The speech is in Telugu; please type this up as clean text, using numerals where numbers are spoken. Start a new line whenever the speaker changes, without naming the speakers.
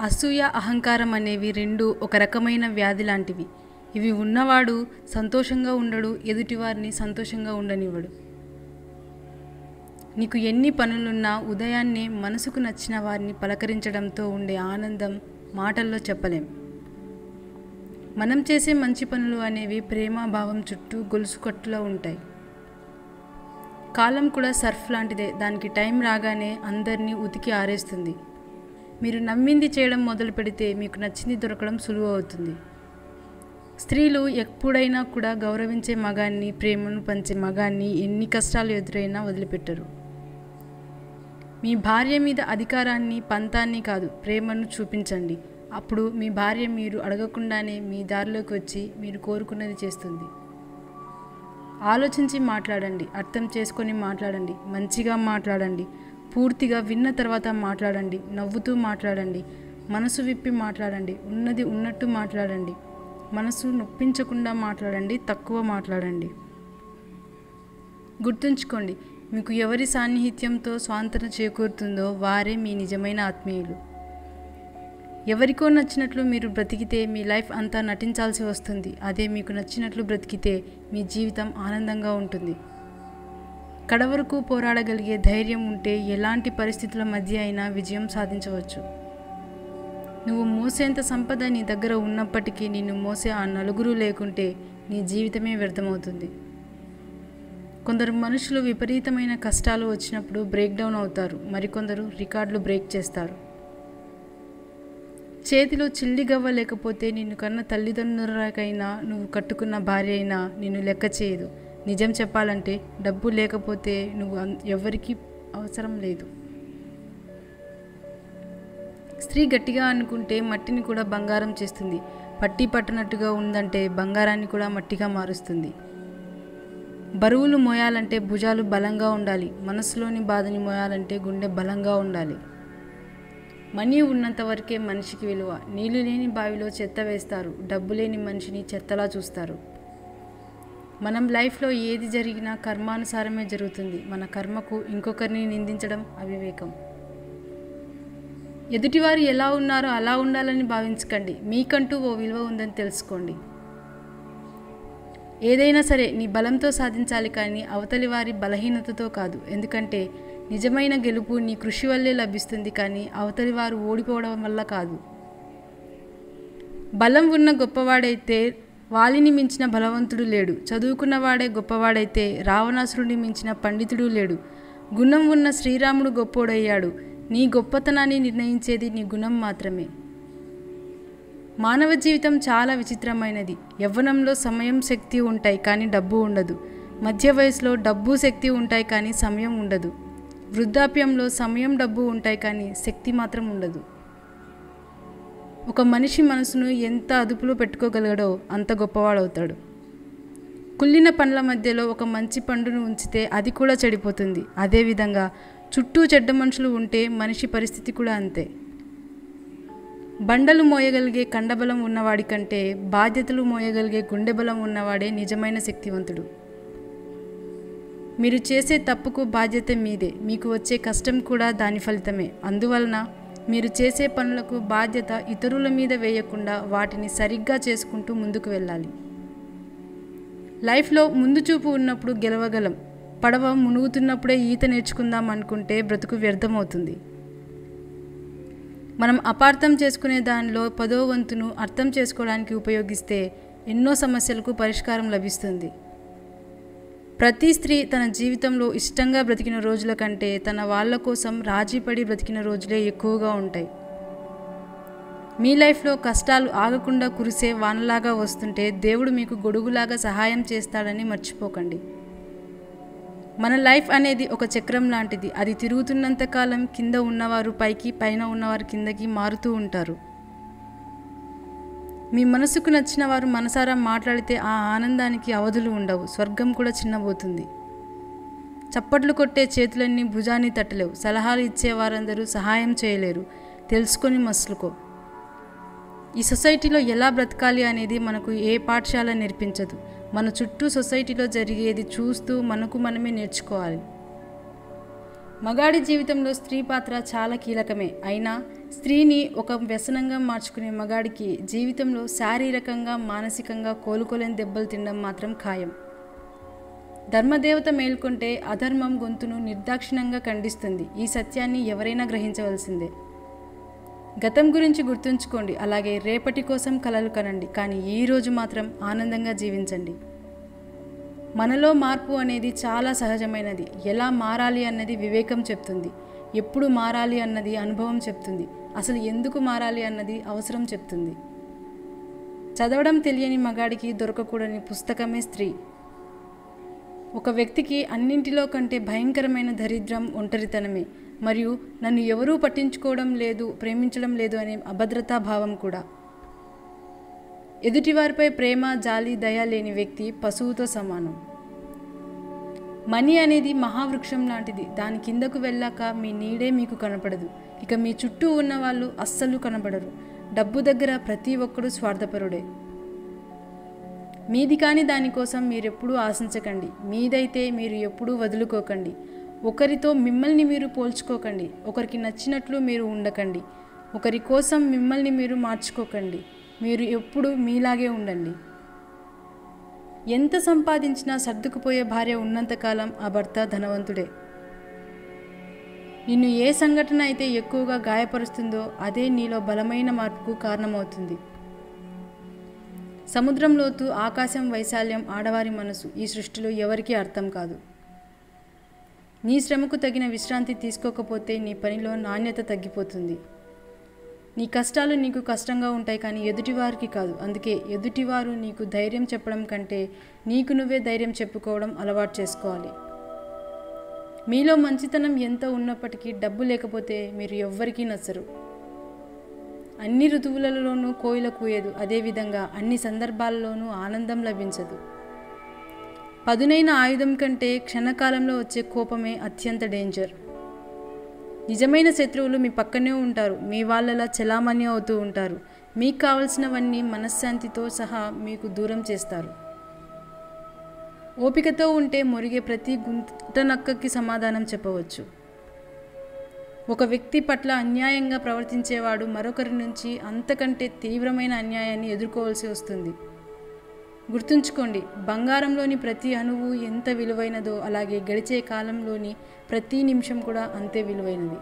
అసూయ అహంకారం అనేవి రెండు ఒక రకమైన వ్యాధి లాంటివి. ఇవి ఉన్నవాడు సంతోషంగా ఉండడు, ఎదుటివారిని సంతోషంగా ఉండనివ్వడు. నీకు ఎన్ని పనులున్నా ఉదయాన్నే మనసుకు నచ్చిన వారిని పలకరించడంతో ఉండే ఆనందం మాటల్లో చెప్పలేం. మనం చేసే మంచి పనులు అనేవి ప్రేమాభావం చుట్టూ గొలుసు కట్టులా ఉంటాయి. కాలం కూడా సర్ఫ్ లాంటిదే, దానికి టైం రాగానే అందరినీ ఉతికి ఆరేస్తుంది. మీరు నమ్మింది చేయడం మొదలు పెడితే మీకు నచ్చింది దొరకడం సులువు అవుతుంది. స్త్రీలు ఎప్పుడైనా కూడా గౌరవించే మగాన్ని, ప్రేమను పంచే మగాన్ని ఎన్ని కష్టాలు ఎదురైనా వదిలిపెట్టరు. మీ భార్య మీద అధికారాన్ని, పంతాన్ని కాదు, ప్రేమను చూపించండి. అప్పుడు మీ భార్య మీరు అడగకుండానే మీ దారిలోకి వచ్చి మీరు కోరుకున్నది చేస్తుంది. ఆలోచించి మాట్లాడండి, అర్థం చేసుకొని మాట్లాడండి, మంచిగా మాట్లాడండి, పూర్తిగా విన్న తర్వాత మాట్లాడండి, నవ్వుతూ మాట్లాడండి, మనసు విప్పి మాట్లాడండి, ఉన్నది ఉన్నట్టు మాట్లాడండి, మనసు నొప్పించకుండా మాట్లాడండి, తక్కువ మాట్లాడండి. గుర్తుంచుకోండి, మీకు ఎవరి సాన్నిహిత్యంతో స్వాంతన చేకూరుతుందో వారే మీ నిజమైన ఆత్మీయులు. ఎవరికో నచ్చినట్లు మీరు బ్రతికితే మీ లైఫ్ అంతా నటించాల్సి వస్తుంది. అదే మీకు నచ్చినట్లు బ్రతికితే మీ జీవితం ఆనందంగా ఉంటుంది. కడవరకు పోరాడగలిగే ధైర్యం ఉంటే ఎలాంటి పరిస్థితుల మధ్య అయినా విజయం సాధించవచ్చు. నువ్వు మోసేంత సంపద నీ దగ్గర ఉన్నప్పటికీ నిన్ను మోసే ఆ నలుగురు లేకుంటే నీ జీవితమే వ్యర్థమవుతుంది. కొందరు మనుషులు విపరీతమైన కష్టాలు వచ్చినప్పుడు బ్రేక్ డౌన్ అవుతారు, మరికొందరు రికార్డులు బ్రేక్ చేస్తారు. చేతిలో చిల్లిగవ్వ లేకపోతే నిన్ను కన్న తల్లిదండ్రులకైనా, నువ్వు కట్టుకున్న భార్య అయినా నిన్ను లెక్క చేయదు. నిజం చెప్పాలంటే డబ్బు లేకపోతే నువ్వు ఎవరికి అవసరం లేదు. స్త్రీ గట్టిగా అనుకుంటే మట్టిని కూడా బంగారం చేస్తుంది. పట్టి పట్టనట్టుగా ఉందంటే బంగారాన్ని కూడా మట్టిగా మారుస్తుంది. బరువులు మోయాలంటే భుజాలు బలంగా ఉండాలి. మనసులోని బాధని మోయాలంటే గుండె బలంగా ఉండాలి. మనీ ఉన్నంత వరకే మనిషికి విలువ. నీళ్లు లేని బావిలో చెత్త వేస్తారు, డబ్బు లేని మనిషిని చెత్తలా చూస్తారు. మనం లైఫ్లో ఏది జరిగినా కర్మానుసారమే జరుగుతుంది. మన కర్మకు ఇంకొకరిని నిందించడం అవివేకం. ఎదుటివారు ఎలా ఉన్నారో అలా ఉండాలని భావించకండి. మీకంటూ ఓ విలువ ఉందని తెలుసుకోండి. ఏదైనా సరే నీ బలంతో సాధించాలి, కానీ అవతలి వారి బలహీనతతో కాదు. ఎందుకంటే నిజమైన గెలుపు నీ కృషి వల్లే లభిస్తుంది, కానీ అవతలి వారు ఓడిపోవడం వల్ల కాదు. బలం ఉన్న గొప్పవాడైతే వాలిని మించిన బలవంతుడు లేడు. చదువుకున్నవాడే గొప్పవాడైతే రావణాసురుడిని మించిన పండితుడు లేడు. గుణం ఉన్న శ్రీరాముడు గొప్పోడయ్యాడు. నీ గొప్పతనాన్ని నిర్ణయించేది నీ గుణం మాత్రమే. మానవ జీవితం చాలా విచిత్రమైనది. యవ్వనంలో సమయం, శక్తి ఉంటాయి, కానీ డబ్బు ఉండదు. మధ్య వయసులో డబ్బు, శక్తి ఉంటాయి, కానీ సమయం ఉండదు. వృద్ధాప్యంలో సమయం, డబ్బు ఉంటాయి, కానీ శక్తి మాత్రం ఉండదు. ఒక మనిషి మనసును ఎంత అదుపులో పెట్టుకోగలగడో అంత గొప్పవాడవుతాడు. కుళ్ళిన పండ్ల మధ్యలో ఒక మంచి పండును ఉంచితే అది కూడా చెడిపోతుంది. అదేవిధంగా చుట్టూ చెడ్డ మనుషులు ఉంటే మనిషి పరిస్థితి కూడా అంతే. బండలు మోయగలిగే కండబలం ఉన్నవాడి కంటే బాధ్యతలు మోయగలిగే గుండె బలం ఉన్నవాడే నిజమైన శక్తివంతుడు. మీరు చేసే తప్పుకు బాధ్యత మీదే, మీకు వచ్చే కష్టం కూడా దాని ఫలితమే. అందువలన మీరు చేసే పనులకు బాధ్యత ఇతరుల మీద వేయకుండా వాటిని సరిగ్గా చేసుకుంటూ ముందుకు వెళ్ళాలి. లైఫ్లో ముందు చూపు ఉన్నప్పుడు గెలవగలం. పడవ మునుగుతున్నప్పుడే ఈత నేర్చుకుందాం అనుకుంటే బ్రతుకు వ్యర్థమవుతుంది. మనం అపార్థం చేసుకునే దానిలో 10వ వంతును అర్థం చేసుకోవడానికి ఉపయోగిస్తే ఎన్నో సమస్యలకు పరిష్కారం లభిస్తుంది. ప్రతి స్త్రీ తన జీవితంలో ఇష్టంగా బ్రతికిన రోజుల కంటే తన వాళ్ళ కోసం రాజీపడి బ్రతికిన రోజులే ఎక్కువగా ఉంటాయి. మీ లైఫ్లో కష్టాలు ఆగకుండా కురిసే వానలాగా వస్తుంటే దేవుడు మీకు గొడుగులాగా సహాయం చేస్తాడని మర్చిపోకండి. మన లైఫ్ అనేది ఒక చక్రం లాంటిది. అది తిరుగుతున్నంతకాలం కింద ఉన్నవారు పైకి, పైన ఉన్నవారు కిందకి మారుతూ ఉంటారు. మీ మనసుకు నచ్చిన వారు మనసారా మాట్లాడితే ఆ ఆనందానికి అవధులు ఉండవు. స్వర్గం కూడా చిన్నబోతుంది. చప్పట్లు కొట్టే చేతులన్నీ భుజాన్ని తట్టలేవు. సలహాలు ఇచ్చేవారందరూ సహాయం చేయలేరు. తెలుసుకొని మసులుకో. ఈ సొసైటీలో ఎలా బ్రతకాలి అనేది మనకు ఏ పాఠశాల నేర్పించదు. మన చుట్టూ సొసైటీలో జరిగేది చూస్తూ మనకు మనమే నేర్చుకోవాలి. మగాడి జీవితంలో స్త్రీ పాత్ర చాలా కీలకమే. అయినా స్త్రీని ఒక వ్యసనంగా మార్చుకునే మగాడికి జీవితంలో శారీరకంగా మానసికంగా కోలుకోలేని దెబ్బలు తినడం మాత్రం ఖాయం. ధర్మదేవత మేల్కొంటే అధర్మం గొంతును నిర్దాక్షిణ్యంగా ఖండిస్తుంది. ఈ సత్యాన్ని ఎవరైనా గ్రహించవలసిందే. గతం గురించి గుర్తుంచుకోండి, అలాగే రేపటి కోసం కలలు కనండి, కానీ ఈరోజు మాత్రం ఆనందంగా జీవించండి. మనలో మార్పు అనేది చాలా సహజమైనది. ఎలా మారాలి అన్నది వివేకం చెప్తుంది. ఎప్పుడు మారాలి అన్నది అనుభవం చెప్తుంది. అసలు ఎందుకు మారాలి అన్నది అవసరం చెప్తుంది. చదవడం తెలియని మగాడికి దొరకకూడని పుస్తకమే స్త్రీ. ఒక వ్యక్తికి అన్నింటిలో కంటే భయంకరమైన దరిద్రం ఒంటరితనమే, మరియు నన్ను ఎవరూ పట్టించుకోవడం లేదు, ప్రేమించడం లేదు అనే అభద్రతా భావం కూడా. ఎదుటివారిపై ప్రేమ, జాలి, దయ లేని వ్యక్తి పశువుతో సమానం. మనీ అనేది మహావృక్షం లాంటిది. దాని కిందకు వెళ్ళాక మీ నీడే మీకు కనపడదు. ఇక మీ చుట్టూ ఉన్న వాళ్ళు అస్సలు కనపడరు. డబ్బు దగ్గర ప్రతి ఒక్కడూ స్వార్థపరుడే. మీది కాని దానికోసం మీరెప్పుడూ ఆశించకండి. మీదైతే మీరు ఎప్పుడూ వదులుకోకండి. ఒకరితో మిమ్మల్ని మీరు పోల్చుకోకండి. ఒకరికి నచ్చినట్లు మీరు ఉండకండి. ఒకరి కోసం మిమ్మల్ని మీరు మార్చుకోకండి. మీరు ఎప్పుడూ మీలాగే ఉండండి. ఎంత సంపాదించినా సర్దుకుపోయే భార్య ఉన్నంతకాలం ఆ భర్త ధనవంతుడే. నిన్ను ఏ సంఘటన అయితే ఎక్కువగా గాయపరుస్తుందో అదే నీలో బలమైన మార్పుకు కారణమవుతుంది. సముద్రం లోతు, ఆకాశం వైశాల్యం, ఆడవారి మనసు ఈ సృష్టిలో ఎవరికీ అర్థం కాదు. నీ శ్రమకు తగిన విశ్రాంతి తీసుకోకపోతే నీ పనిలో నాణ్యత తగ్గిపోతుంది. నీ కష్టాలు నీకు కష్టంగా ఉంటాయి, కానీ ఎదుటివారికి కాదు. అందుకే ఎదుటివారు నీకు ధైర్యం చెప్పడం కంటే నీకు నువ్వే ధైర్యం చెప్పుకోవడం అలవాటు చేసుకోవాలి. మీలో మంచితనం ఎంత ఉన్నప్పటికీ డబ్బు లేకపోతే మీరు ఎవ్వరికీ నచ్చరు. అన్ని ఋతువులలోనూ కోయిల కూయదు. అదేవిధంగా అన్ని సందర్భాల్లోనూ ఆనందం లభించదు. పదునైన ఆయుధం కంటే క్షణకాలంలో వచ్చే కోపమే అత్యంత డేంజర్. నిజమైన శత్రువులు మీ పక్కనే ఉంటారు. మీ వాళ్ళలా చెలామణి అవుతూ ఉంటారు. మీకు కావలసినవన్నీ మనశ్శాంతితో సహా మీకు దూరం చేస్తారు. ఓపికతో ఉంటే మొరిగే ప్రతి గుంటనక్కకి సమాధానం చెప్పవచ్చు. ఒక వ్యక్తి పట్ల అన్యాయంగా ప్రవర్తించేవాడు మరొకరి నుంచి అంతకంటే తీవ్రమైన అన్యాయాన్ని ఎదుర్కోవాల్సి వస్తుంది. గుర్తుంచుకోండి, బంగారంలోని ప్రతి అణువు ఎంత విలువైనదో అలాగే గడిచే కాలంలోని ప్రతి నిమిషం కూడా అంతే విలువైనది.